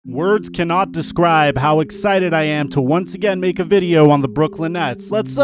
Words cannot describe how excited I am to once again make a video on the Brooklyn Nets. Let's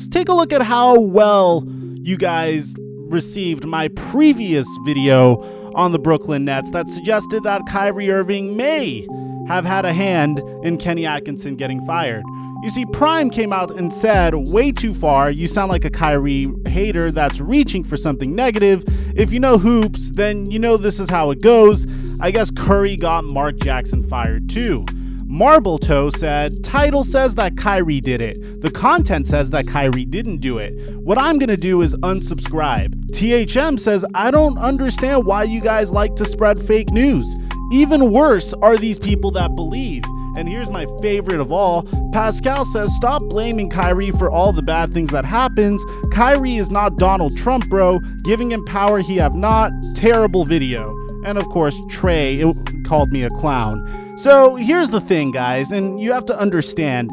take a look at how well you guys received my previous video on the Brooklyn Nets that suggested that Kyrie Irving may have had a hand in Kenny Atkinson getting fired. You see, Prime came out and said, way too far, you sound like a Kyrie hater that's reaching for something negative. If you know hoops, then you know this is how it goes. I guess Curry got Mark Jackson fired too. Marble Toe said, title says that Kyrie did it. The content says that Kyrie didn't do it. What I'm gonna do is unsubscribe. THM says, I don't understand why you guys like to spread fake news. Even worse are these people that believe. And here's my favorite of all. Pascal says, stop blaming Kyrie for all the bad things that happens. Kyrie is not Donald Trump, bro. Giving him power he have not. Terrible video. And of course, Trey called me a clown. So here's the thing, guys, and you have to understand,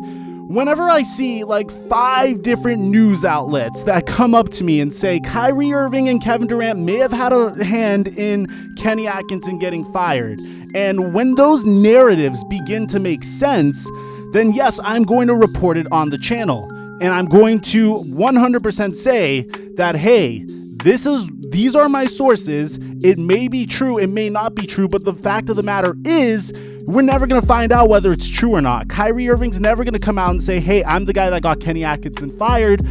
whenever I see like 5 different news outlets that come up to me and say Kyrie Irving and Kevin Durant may have had a hand in Kenny Atkinson getting fired, and when those narratives begin to make sense, then yes, I'm going to report it on the channel. And I'm going to 100% say that, hey, these are my sources. It may be true, it may not be true, but the fact of the matter is, we're never going to find out whether it's true or not. Kyrie Irving's never going to come out and say, hey, I'm the guy that got Kenny Atkinson fired.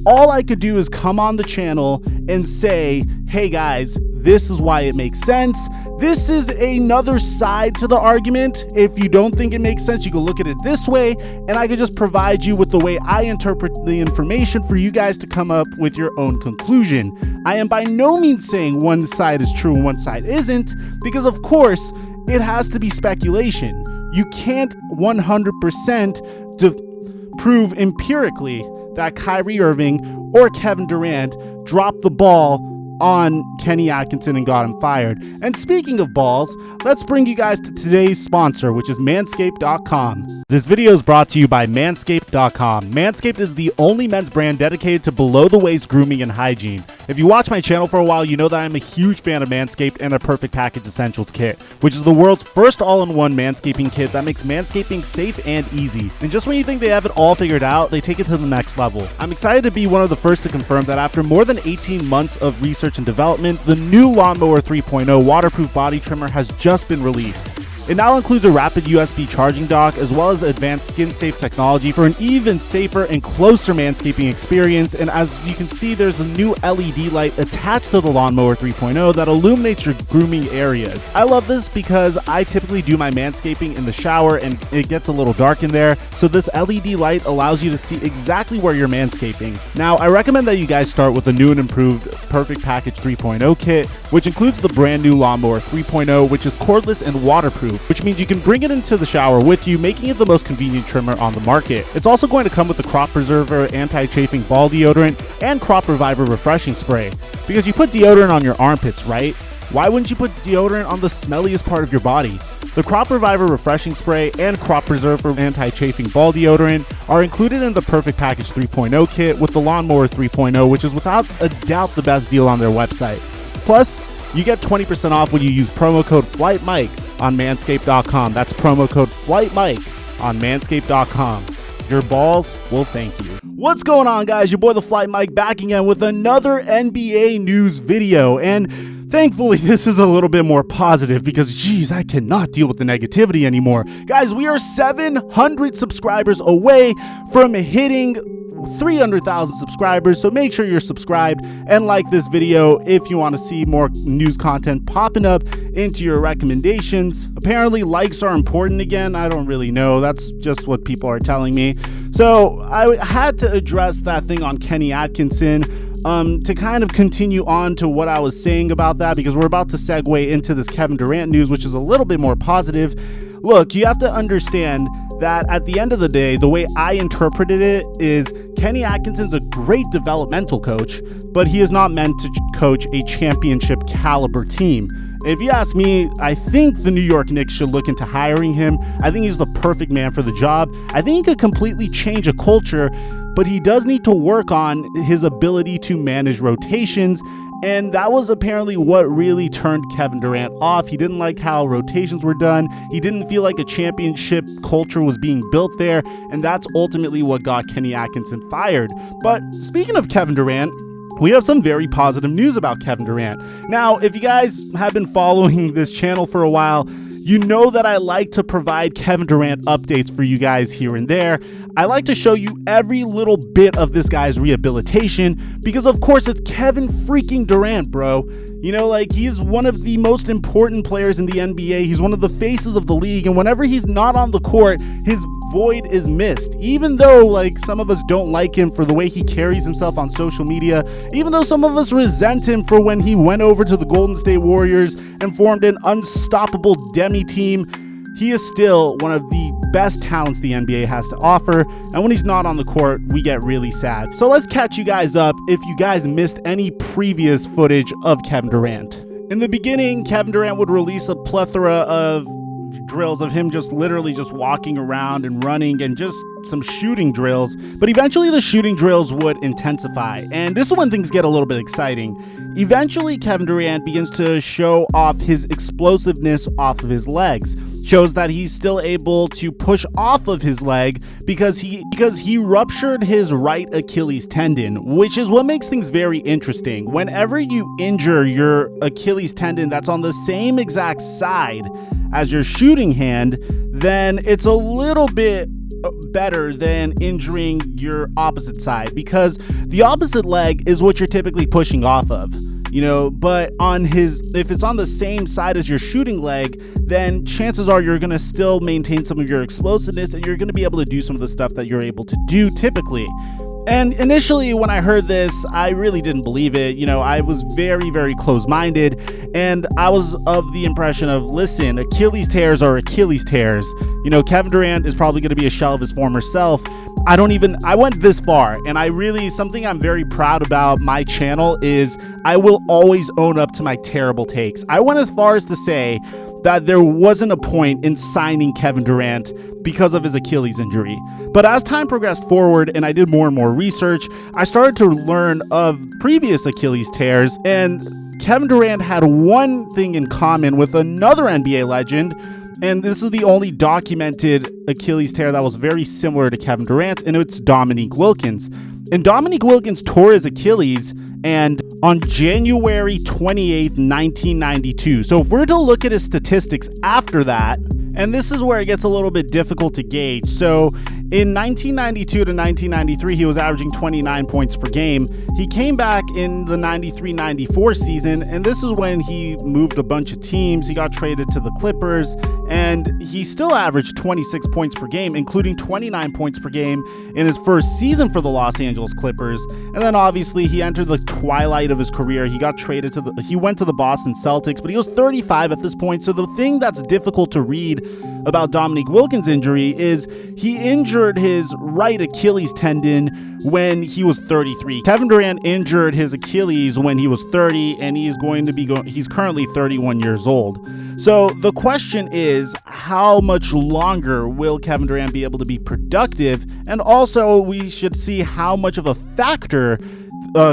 All I could do is come on the channel and say, hey guys, this is why it makes sense. This is another side to the argument. If you don't think it makes sense, you can look at it this way, and I could just provide you with the way I interpret the information for you guys to come up with your own conclusion. I am by no means saying one side is true and one side isn't, because of course, it has to be speculation. You can't 100% prove empirically that Kyrie Irving or Kevin Durant dropped the ball on Kenny Atkinson and got him fired. And speaking of balls, let's bring you guys to today's sponsor, which is Manscaped.com. This video is brought to you by Manscaped.com. Manscaped is the only men's brand dedicated to below-the-waist grooming and hygiene. If you watch my channel for a while, you know that I'm a huge fan of Manscaped and their Perfect Package Essentials Kit, which is the world's first all-in-one manscaping kit that makes manscaping safe and easy. And just when you think they have it all figured out, they take it to the next level. I'm excited to be one of the first to confirm that after more than 18 months of research and development, the new Lawnmower 3.0 waterproof body trimmer has just been released. It now includes a rapid USB charging dock as well as advanced skin-safe technology for an even safer and closer manscaping experience. And as you can see, there's a new LED light attached to the Lawnmower 3.0 that illuminates your grooming areas. I love this because I typically do my manscaping in the shower and it gets a little dark in there. So this LED light allows you to see exactly where you're manscaping. Now, I recommend that you guys start with the new and improved Perfect Package 3.0 kit, which includes the brand new Lawnmower 3.0, which is cordless and waterproof, which means you can bring it into the shower with you, making it the most convenient trimmer on the market. It's also going to come with the Crop Preserver Anti-Chafing Ball Deodorant and Crop Reviver Refreshing Spray. Because you put deodorant on your armpits, right? Why wouldn't you put deodorant on the smelliest part of your body? The Crop Reviver Refreshing Spray and Crop Preserver Anti-Chafing Ball Deodorant are included in the Perfect Package 3.0 kit with the Lawnmower 3.0, which is without a doubt the best deal on their website. Plus, you get 20% off when you use promo code FlightMike on Manscaped.com. That's promo code FlightMike on Manscaped.com. Your balls will thank you. What's going on, guys? Your boy TheFlightMike back again with another NBA news video. And thankfully, this is a little bit more positive because, geez, I cannot deal with the negativity anymore. Guys, we are 700 subscribers away from hitting 300,000 subscribers, so make sure you're subscribed and like this video if you want to see more news content popping up into your recommendations. Apparently likes are important again. I don't really know, that's just what people are telling me. So I had to address that thing on Kenny Atkinson to kind of continue on to what I was saying about that, because we're about to segue into this Kevin Durant news, which is a little bit more positive. Look, you have to understand that at the end of the day, the way I interpreted it is Kenny Atkinson's a great developmental coach, but he is not meant to coach a championship caliber team. If you ask me, I think the New York Knicks should look into hiring him. I think he's the perfect man for the job. I think he could completely change a culture, but he does need to work on his ability to manage rotations And that was apparently what really turned Kevin Durant off. He didn't like how rotations were done. He didn't feel like a championship culture was being built there. And that's ultimately what got Kenny Atkinson fired. But speaking of Kevin Durant, we have some very positive news about Kevin Durant. Now, if you guys have been following this channel for a while, you know that I like to provide Kevin Durant updates for you guys here and there. I like to show you every little bit of this guy's rehabilitation because, of course, it's Kevin freaking Durant, bro. You know, like, he's one of the most important players in the NBA. He's one of the faces of the league, and whenever he's not on the court, his void is missed. Even though, like, some of us don't like him for the way he carries himself on social media, even though some of us resent him for when he went over to the Golden State Warriors and formed an unstoppable demi team, he is still one of the best talents the NBA has to offer, and when he's not on the court, we get really sad. So let's catch you guys up if you guys missed any previous footage of Kevin Durant. In the beginning, Kevin Durant would release a plethora of drills of him just literally just walking around and running and just some shooting drills, but eventually the shooting drills would intensify, and this is when things get a little bit exciting. Eventually, Kevin Durant begins to show off his explosiveness off of his legs, shows that he's still able to push off of his leg because he ruptured his right Achilles tendon, which is what makes things very interesting. Whenever you injure your Achilles tendon that's on the same exact side as your shooting hand, then it's a little bit better than injuring your opposite side, because the opposite leg is what you're typically pushing off of, you know, but if it's on the same side as your shooting leg, then chances are you're going to still maintain some of your explosiveness and you're going to be able to do some of the stuff that you're able to do typically. And initially, when I heard this, I really didn't believe it. You know, I was very, very close-minded, and I was of the impression of, listen, Achilles tears are Achilles tears. You know, Kevin Durant is probably going to be a shell of his former self. I went this far, and something I'm very proud about my channel is I will always own up to my terrible takes. I went as far as to say that there wasn't a point in signing Kevin Durant because of his Achilles injury. But as time progressed forward and I did more and more research, I started to learn of previous Achilles tears, and Kevin Durant had one thing in common with another NBA legend, and this is the only documented Achilles tear that was very similar to Kevin Durant, and it's Dominique Wilkins. And Dominique Wilkins tore his Achilles and on January 28th, 1992. So if we're to look at his statistics after that, and this is where it gets a little bit difficult to gauge. So in 1992 to 1993, he was averaging 29 points per game. He came back in the 93-94 season, and this is when he moved a bunch of teams. He got traded to the Clippers, and he still averaged 26 points per game, including 29 points per game in his first season for the Los Angeles Clippers. And then obviously he entered the twilight of his career. He got traded he went to the Boston Celtics, but he was 35 at this point. So the thing that's difficult to read about Dominique Wilkins' injury is he injured his right Achilles tendon when he was 33. Kevin Durant injured his Achilles when he was 30, and he's currently 31 years old. So the question is, how much longer will Kevin Durant be able to be productive? And also, we should see how much of a factor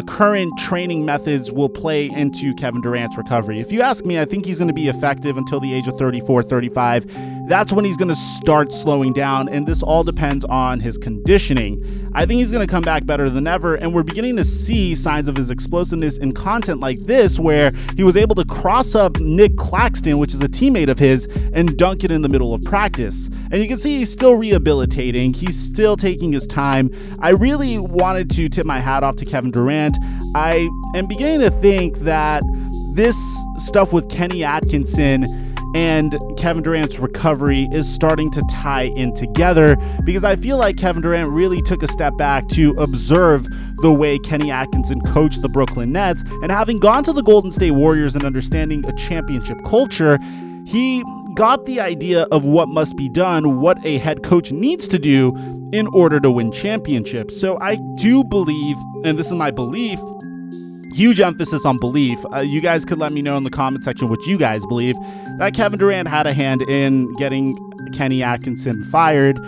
current training methods will play into Kevin Durant's recovery. If you ask me, I think he's going to be effective until the age of 34, 35. That's when he's going to start slowing down, and this all depends on his conditioning. I think he's going to come back better than ever, and we're beginning to see signs of his explosiveness in content like this, where he was able to cross up Nick Claxton, which is a teammate of his, and dunk it in the middle of practice. And you can see he's still rehabilitating. He's still taking his time. I really wanted to tip my hat off to Kevin Durant. I am beginning to think that this stuff with Kenny Atkinson and Kevin Durant's recovery is starting to tie in together, because I feel like Kevin Durant really took a step back to observe the way Kenny Atkinson coached the Brooklyn Nets, and having gone to the Golden State Warriors and understanding a championship culture, he got the idea of what must be done, what a head coach needs to do in order to win championships. So I do believe, and this is my belief, huge emphasis on belief. You guys could let me know in the comment section what you guys believe, that Kevin Durant had a hand in getting Kenny Atkinson fired.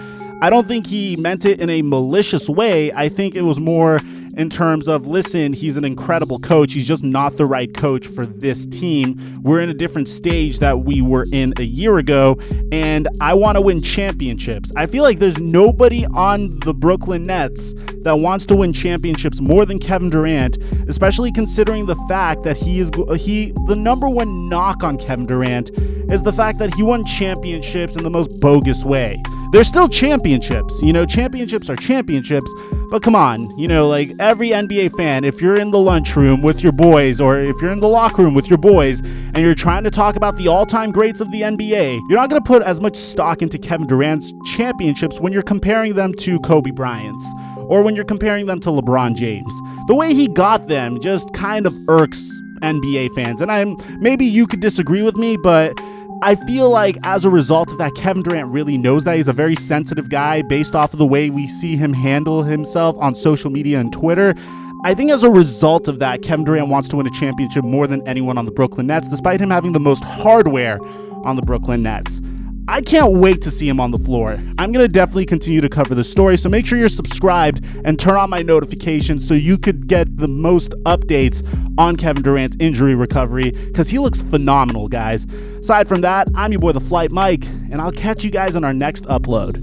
I don't think he meant it in a malicious way. I think it was more in terms of, listen, he's an incredible coach. He's just not the right coach for this team. We're in a different stage that we were in a year ago, and I want to win championships. I feel like there's nobody on the Brooklyn Nets that wants to win championships more than Kevin Durant, especially considering the fact that the number one knock on Kevin Durant is the fact that he won championships in the most bogus way. They're still championships. Championships are championships, but come on, like every NBA fan, if you're in the lunchroom with your boys, or if you're in the locker room with your boys, and you're trying to talk about the all-time greats of the NBA, you're not going to put as much stock into Kevin Durant's championships when you're comparing them to Kobe Bryant's, or when you're comparing them to LeBron James. The way he got them just kind of irks NBA fans, and maybe you could disagree with me, but I feel like as a result of that, Kevin Durant really knows that. He's a very sensitive guy based off of the way we see him handle himself on social media and Twitter. I think as a result of that, Kevin Durant wants to win a championship more than anyone on the Brooklyn Nets, despite him having the most hardware on the Brooklyn Nets. I can't wait to see him on the floor. I'm going to definitely continue to cover the story, so make sure you're subscribed and turn on my notifications so you could get the most updates on Kevin Durant's injury recovery, because he looks phenomenal, guys. Aside from that, I'm your boy, TheFlightMike, and I'll catch you guys on our next upload.